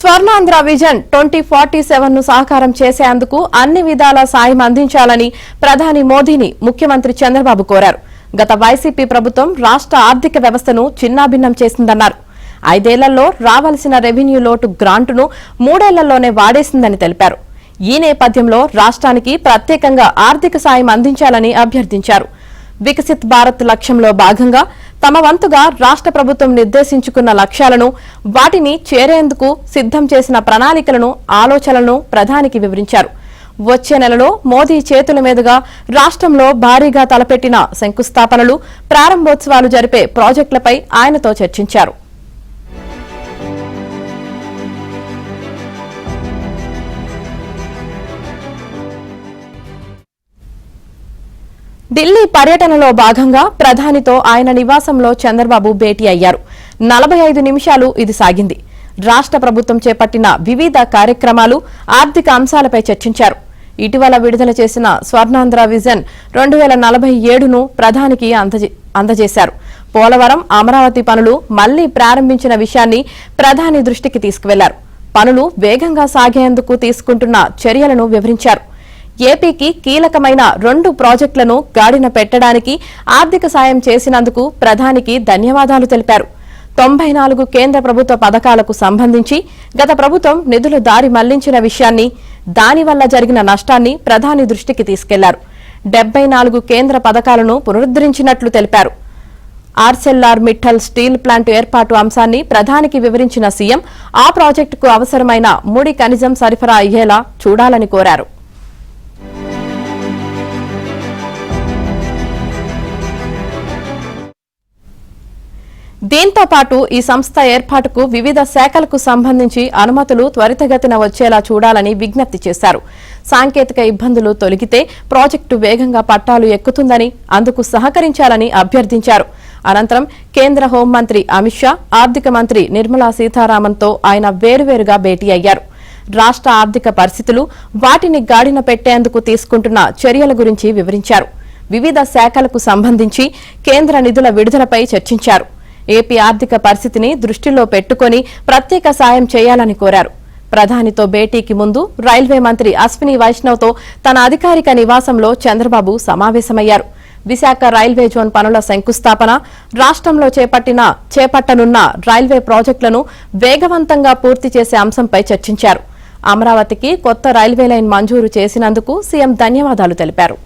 Swarnandhra vision 2047 ను సాకారం చేసేందుకు అన్ని విధాల సాయం అందించాలని ప్రధాని మోదీని ముఖ్యమంత్రి చంద్రబాబు కోరారు. గత వైసీపీ ప్రభుత్వం రాష్ట్ర ఆర్థిక వ్యవస్థను చిన్నాభిన్నం చేసిందన్నారు. 5 ఏళ్లలో రావాల్సిన రెవెన్యూ లోటు గ్రాంటును 3 ఏళ్లలోనే వాడేసిందని తెలిపారు. ఈ నేపథ్యంలో రాష్ట్రానికి ప్రత్యేకంగా ఆర్థిక సాయం అందించాలని అభ్యర్థించారు. వికసిత్ భారత్ లక్ష్యంలో భాగంగా తమ వంతుగా రాష్ట్ర ప్రభుత్వం నిర్దేశించుకున్న లక్ష్యాలను వాటిని చేరేందుకు సిద్ధం చేసిన ప్రణాళికలను ఆలోచనలను ప్రధానికి వివరించారు. వచ్చే నెలలో మోదీ చేతుల మీదుగా రాష్ట్రంలో భారీగా తలపెట్టిన శంకుస్థాపనలు, ప్రారంభోత్సవాలు జరిపే ప్రాజెక్టులపై ఆయనతో చర్చించారు. ఢిల్లీ పర్యటనలో భాగంగా ప్రధానితో ఆయన నివాసంలో చంద్రబాబు భేటీ అయ్యారు. 45 నిమిషాలు ఇది సాగింది. రాష్ట్ర ప్రభుత్వం చేపట్టిన వివిధ కార్యక్రమాలు, ఆర్థిక అంశాలపై చర్చించారు. ఇటీవల విడుదల చేసిన స్వర్ణాంధ్ర విజన్ 2047ను ప్రధానికి అందజేశారు. పోలవరం, అమరావతి పనులు మళ్లీ ప్రారంభించిన విషయాన్ని ప్రధాని దృష్టికి తీసుకువెళ్లారు. పనులు వేగంగా సాగేందుకు తీసుకుంటున్న చర్యలను వివరించారు. ఏపీకి కీలకమైన 2 ప్రాజెక్టులను గాడిన పెట్టడానికి ఆర్థిక సాయం చేసినందుకు ప్రధానికి ధన్యవాదాలు తెలిపారు. 94 కేంద్ర ప్రభుత్వ పథకాలకు సంబంధించి గత ప్రభుత్వం నిధులు దారి మళ్లించిన విషయాన్ని, దానివల్ల జరిగిన నష్టాన్ని ప్రధాని దృష్టికి తీసుకెళ్లారు. 74 కేంద్ర పథకాలను పునరుద్దరించినట్లు తెలిపారు. ఆర్సెల్ఆర్ మిట్టల్ స్టీల్ ప్లాంట్ ఏర్పాటు అంశాన్ని ప్రధానికి వివరించిన సీఎం ఆ ప్రాజెక్టుకు అవసరమైన ముడి ఖనిజం సరఫరా అయ్యేలా చూడాలని కోరారు. దీంతో పాటు ఈ సంస్థ ఏర్పాటుకు వివిధ శాఖలకు సంబంధించి అనుమతులు త్వరితగతిన వచ్చేలా చూడాలని విజ్ఞప్తి చేశారు. సాంకేతిక ఇబ్బందులు తొలగితే ప్రాజెక్టు వేగంగా పట్టాలు ఎక్కుతుందని, అందుకు సహకరించాలని అభ్యర్థించారు. అనంతరం కేంద్ర హోంమంత్రి అమిత్ షా, ఆర్థిక మంత్రి నిర్మలా సీతారామన్తో ఆయన వేరువేరుగా భేటీ అయ్యారు. రాష్ట్ర ఆర్థిక పరిస్థితులు, వాటిని గాడిన పెట్టేందుకు తీసుకుంటున్న చర్యల గురించి వివరించారు. వివిధ శాఖలకు సంబంధించి కేంద్ర నిధుల విడుదలపై చర్చించారు. ఏపీ ఆర్థిక పరిస్థితిని దృష్టిలో పెట్టుకుని ప్రత్యేక సాయం చేయాలని కోరారు. ప్రధానితో భేటీకి ముందు రైల్వే మంత్రి అశ్విని వైష్ణవ్తో తన అధికారిక నివాసంలో చంద్రబాబు సమావేశమయ్యారు. విశాఖ రైల్వే జోన్ పనుల శంకుస్థాపన, రాష్ట్రంలో చేపట్టనున్న రైల్వే ప్రాజెక్టులను వేగవంతంగా పూర్తి చేసే అంశంపై చర్చించారు. అమరావతికి కొత్త రైల్వే లైన్ మంజూరు చేసినందుకు సీఎం ధన్యవాదాలు తెలిపారు.